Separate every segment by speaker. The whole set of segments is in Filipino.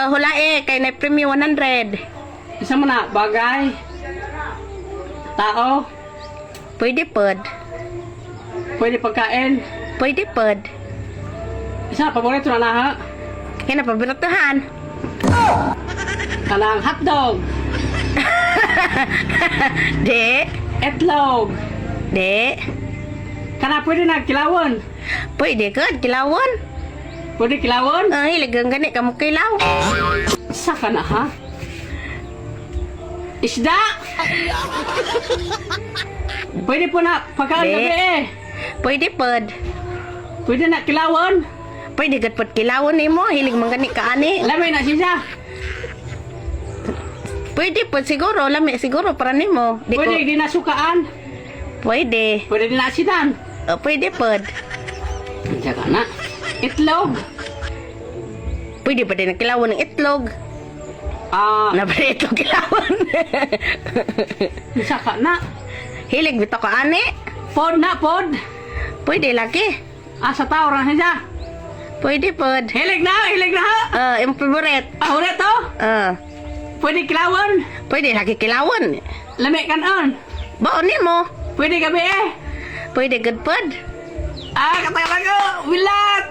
Speaker 1: Hulae, kay na premium 100.
Speaker 2: Isa mo na, bagay. Tao.
Speaker 1: Pwede pod.
Speaker 2: Pwede pagkain.
Speaker 1: Pwede pod.
Speaker 2: Isa, paborito na ha.
Speaker 1: Kaya na pabiratuhan.
Speaker 2: Kanang hotdog.
Speaker 1: De.
Speaker 2: Etlog.
Speaker 1: De.
Speaker 2: Kana pwede na kilawon.
Speaker 1: Pwede ka, kilawon.
Speaker 2: Pwede kilawon.
Speaker 1: Ay, lagang gani ka mo kilaw.
Speaker 2: Isa ka na ha. Isda. Pwede po na pagkain
Speaker 1: Di.
Speaker 2: gabi eh.
Speaker 1: Pwede pod.
Speaker 2: Pwede na kilawon.
Speaker 1: Pwede gat pod kilawon nimo, hilig man gani ka ani.
Speaker 2: Lamay na siya.
Speaker 1: Pwede pod siguro, lami siguro para nimo. Di ko.
Speaker 2: Pwede di na sukaan.
Speaker 1: Pwede.
Speaker 2: Pwede di na asidan.
Speaker 1: Pwede pod.
Speaker 2: Isa ka na. Itlog.
Speaker 1: Pwede pa din ang kilawon ng itlog. Na pa rin itlog kilawon.
Speaker 2: Isa ka na.
Speaker 1: Hilig bito ka ani.
Speaker 2: Pod na, pod.
Speaker 1: Pwede lagi.
Speaker 2: Sa tao rin siya.
Speaker 1: Pwede pod.
Speaker 2: Hilig na ha.
Speaker 1: Yung favorite.
Speaker 2: Ulit to. Pwede kilawon.
Speaker 1: Pwede lagi kilawon.
Speaker 2: Lamay kanon.
Speaker 1: Baon nimo.
Speaker 2: Pwede gabi eh.
Speaker 1: Pwede good pod.
Speaker 2: Katagal ko. Wilat.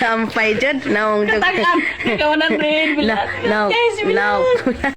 Speaker 1: Ampay jud naong jud.
Speaker 2: Katagal. Ikaw na rin. Wilat.
Speaker 1: No.
Speaker 2: Yes, wilat.